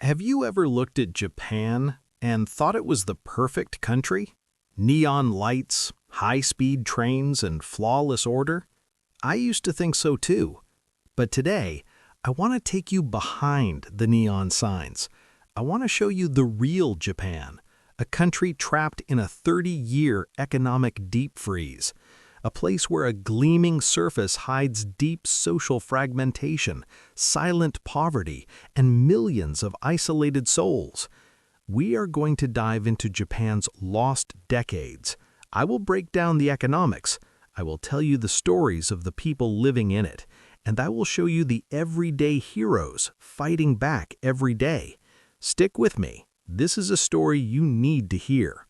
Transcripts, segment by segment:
Have you ever looked at Japan and thought it was the perfect country? Neon lights, high-speed trains, and flawless order? I used to think so too. But today, I want to take you behind the neon signs. I want to show you the real Japan, a country trapped in a 30-year economic deep freeze, a place where a gleaming surface hides deep social fragmentation, silent poverty, and millions of isolated souls. We are going to dive into Japan's lost decades. I will break down the economics. I will tell you the stories of the people living in it, and I will show you the everyday heroes fighting back every day. Stick with me. This is a story you need to hear.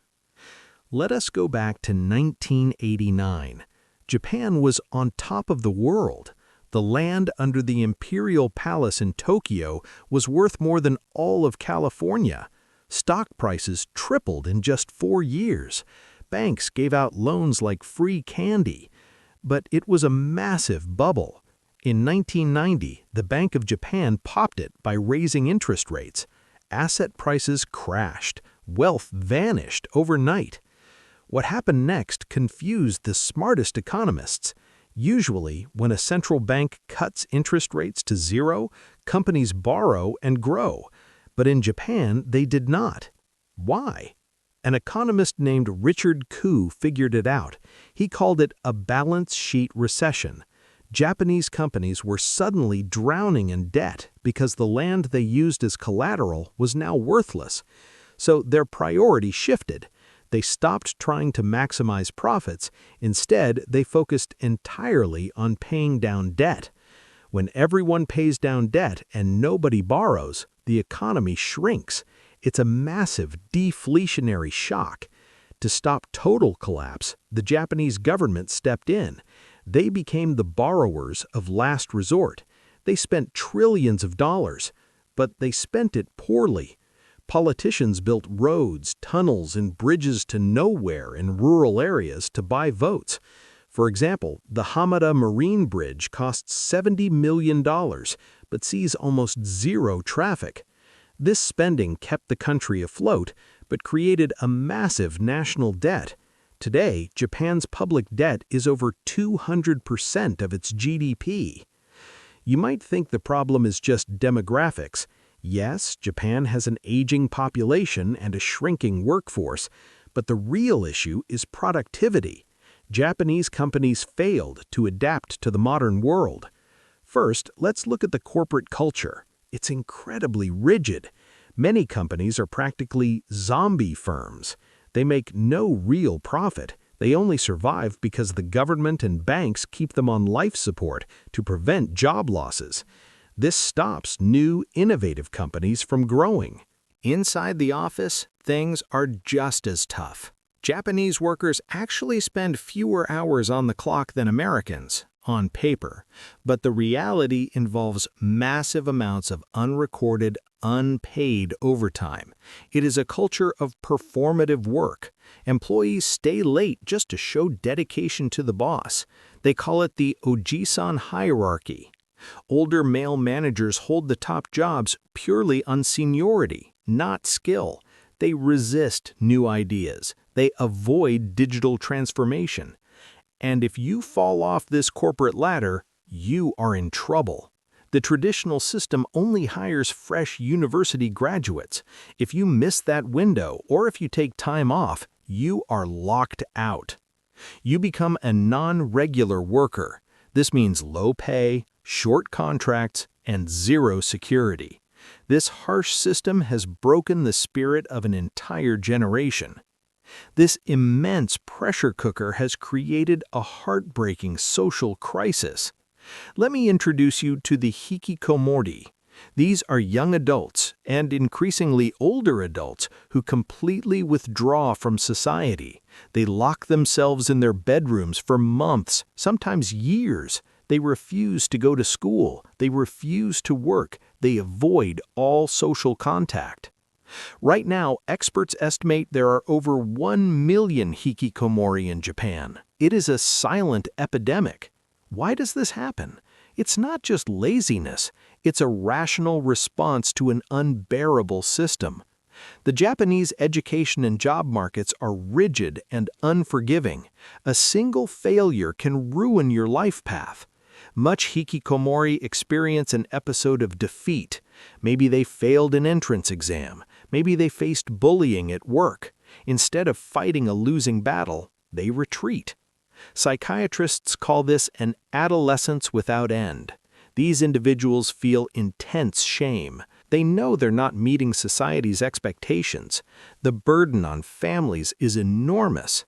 Let us go back to 1989. Japan was on top of the world. The land under the Imperial Palace in Tokyo was worth more than all of California. Stock prices tripled in just 4 years. Banks gave out loans like free candy. But it was a massive bubble. In 1990, the Bank of Japan popped it by raising interest rates. Asset prices crashed. Wealth vanished overnight. What happened next confused the smartest economists. Usually, when a central bank cuts interest rates to zero, companies borrow and grow. But in Japan, they did not. Why? An economist named Richard Koo figured it out. He called it a balance sheet recession. Japanese companies were suddenly drowning in debt because the land they used as collateral was now worthless. So their priority shifted. They stopped trying to maximize profits. Instead, they focused entirely on paying down debt. When everyone pays down debt and nobody borrows, the economy shrinks. It's a massive deflationary shock. To stop total collapse, the Japanese government stepped in. They became the borrowers of last resort. They spent trillions of dollars, but they spent it poorly. Politicians built roads, tunnels, and bridges to nowhere in rural areas to buy votes. For example, the Hamada Marine Bridge costs $70 million, but sees almost zero traffic. This spending kept the country afloat, but created a massive national debt. Today, Japan's public debt is over 200% of its GDP. You might think the problem is just demographics. Yes, Japan has an aging population and a shrinking workforce, but the real issue is productivity. Japanese companies failed to adapt to the modern world. First, let's look at the corporate culture. It's incredibly rigid. Many companies are practically zombie firms. They make no real profit. They only survive because the government and banks keep them on life support to prevent job losses. This stops new, innovative companies from growing. Inside the office, things are just as tough. Japanese workers actually spend fewer hours on the clock than Americans, on paper, but the reality involves massive amounts of unrecorded, unpaid overtime. It is a culture of performative work. Employees stay late just to show dedication to the boss. They call it the Ojisan hierarchy. Older male managers hold the top jobs purely on seniority, not skill. They resist new ideas. They avoid digital transformation. And if you fall off this corporate ladder, you are in trouble. The traditional system only hires fresh university graduates. If you miss that window or if you take time off, you are locked out. You become a non-regular worker. This means low pay, short contracts, and zero security. This harsh system has broken the spirit of an entire generation. This immense pressure cooker has created a heartbreaking social crisis. Let me introduce you to the Hikikomori. These are young adults and increasingly older adults who completely withdraw from society. They lock themselves in their bedrooms for months, sometimes years. They refuse to go to school. They refuse to work. They avoid all social contact. Right now, experts estimate there are over 1 million hikikomori in Japan. It is a silent epidemic. Why does this happen? It's not just laziness, it's a rational response to an unbearable system. The Japanese education and job markets are rigid and unforgiving. A single failure can ruin your life path. Much Hikikomori experience an episode of defeat. Maybe they failed an entrance exam. Maybe they faced bullying at work. Instead of fighting a losing battle, they retreat. Psychiatrists call this an adolescence without end. These individuals feel intense shame. They know they're not meeting society's expectations. The burden on families is enormous.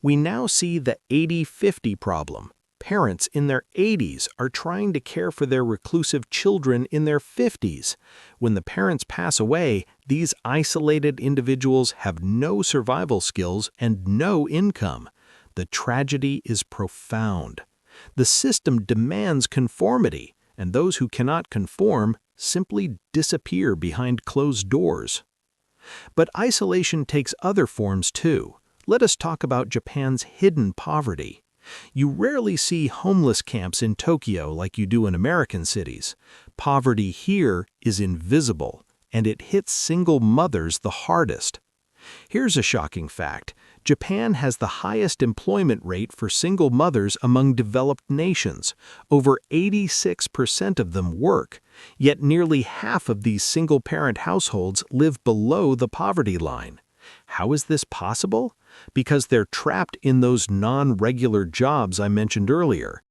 We now see the 80-50 problem. Parents in their 80s are trying to care for their reclusive children in their 50s. When the parents pass away, these isolated individuals have no survival skills and no income. The tragedy is profound. The system demands conformity, and those who cannot conform simply disappear behind closed doors. But isolation takes other forms too. Let us talk about Japan's hidden poverty. You rarely see homeless camps in Tokyo like you do in American cities. Poverty here is invisible, and it hits single mothers the hardest. Here's a shocking fact. Japan has the highest employment rate for single mothers among developed nations. Over 86% of them work, yet nearly half of these single-parent households live below the poverty line. How is this possible? Because they're trapped in those non-regular jobs I mentioned earlier.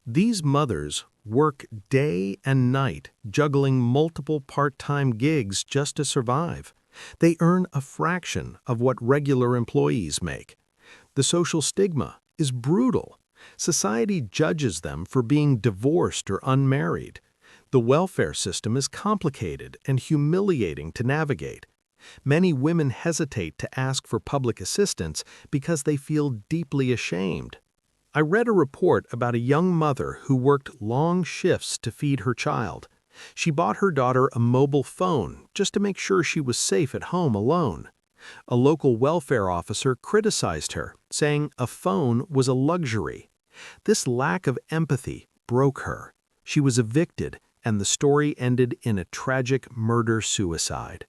These mothers work day and night, juggling multiple part-time gigs just to survive. They earn a fraction of what regular employees make. The social stigma is brutal. Society judges them for being divorced or unmarried. The welfare system is complicated and humiliating to navigate. Many women hesitate to ask for public assistance because they feel deeply ashamed. I read a report about a young mother who worked long shifts to feed her child. She bought her daughter a mobile phone just to make sure she was safe at home alone. A local welfare officer criticized her, saying a phone was a luxury. This lack of empathy broke her. She was evicted, and the story ended in a tragic murder-suicide.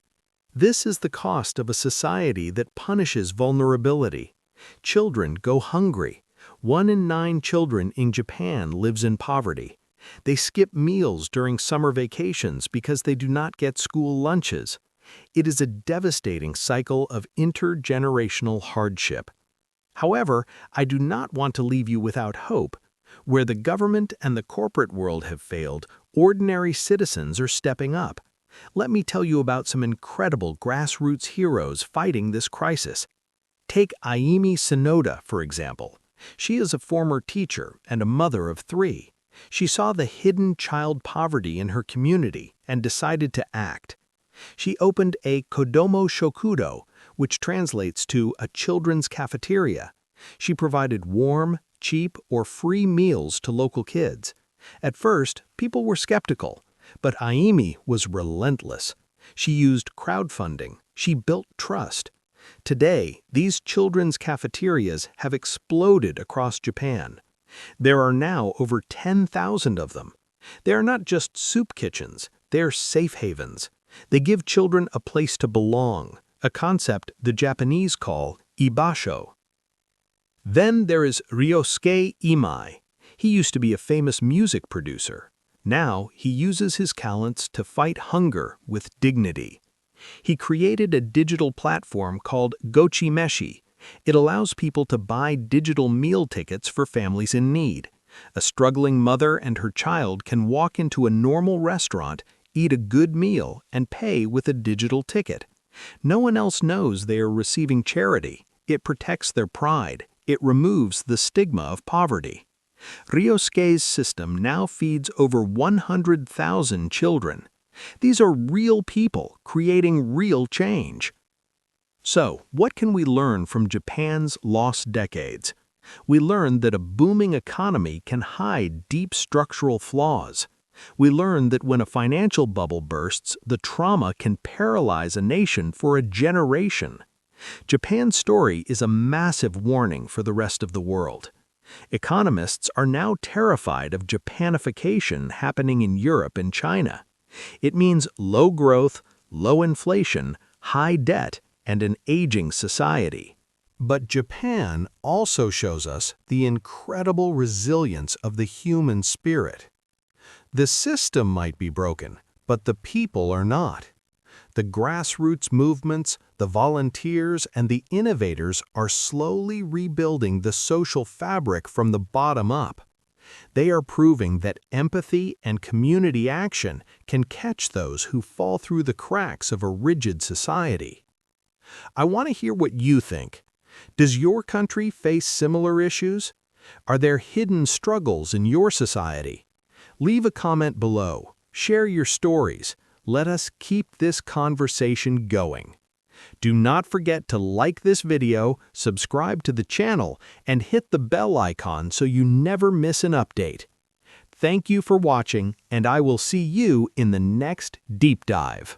This is the cost of a society that punishes vulnerability. Children go hungry. 1 in 9 children in Japan lives in poverty. They skip meals during summer vacations because they do not get school lunches. It is a devastating cycle of intergenerational hardship. However, I do not want to leave you without hope. Where the government and the corporate world have failed, ordinary citizens are stepping up. Let me tell you about some incredible grassroots heroes fighting this crisis. Take Aimi Sonoda, for example. She is a former teacher and a mother of 3. She saw the hidden child poverty in her community and decided to act. She opened a Kodomo Shokudo, which translates to a children's cafeteria. She provided warm, cheap, or free meals to local kids. At first, people were skeptical, but Aimi was relentless. She used crowdfunding. She built trust. Today, these children's cafeterias have exploded across Japan. There are now over 10,000 of them. They are not just soup kitchens, they're safe havens. They give children a place to belong, a concept the Japanese call ibasho. Then there is Ryosuke Imai. He used to be a famous music producer. Now he uses his talents to fight hunger with dignity. He created a digital platform called Gochi Meshi. It allows people to buy digital meal tickets for families in need. A struggling mother and her child can walk into a normal restaurant, eat a good meal, and pay with a digital ticket. No one else knows they are receiving charity. It protects their pride. It removes the stigma of poverty. Ryosuke's system now feeds over 100,000 children. These are real people creating real change. So, what can we learn from Japan's lost decades? We learn that a booming economy can hide deep structural flaws. We learn that when a financial bubble bursts, the trauma can paralyze a nation for a generation. Japan's story is a massive warning for the rest of the world. Economists are now terrified of Japanification happening in Europe and China. It means low growth, low inflation, high debt, and an aging society. But Japan also shows us the incredible resilience of the human spirit. The system might be broken, but the people are not. The grassroots movements, the volunteers, and the innovators are slowly rebuilding the social fabric from the bottom up. They are proving that empathy and community action can catch those who fall through the cracks of a rigid society. I want to hear what you think. Does your country face similar issues? Are there hidden struggles in your society? Leave a comment below. Share your stories. Let us keep this conversation going. Do not forget to like this video, subscribe to the channel, and hit the bell icon so you never miss an update. Thank you for watching, and I will see you in the next deep dive.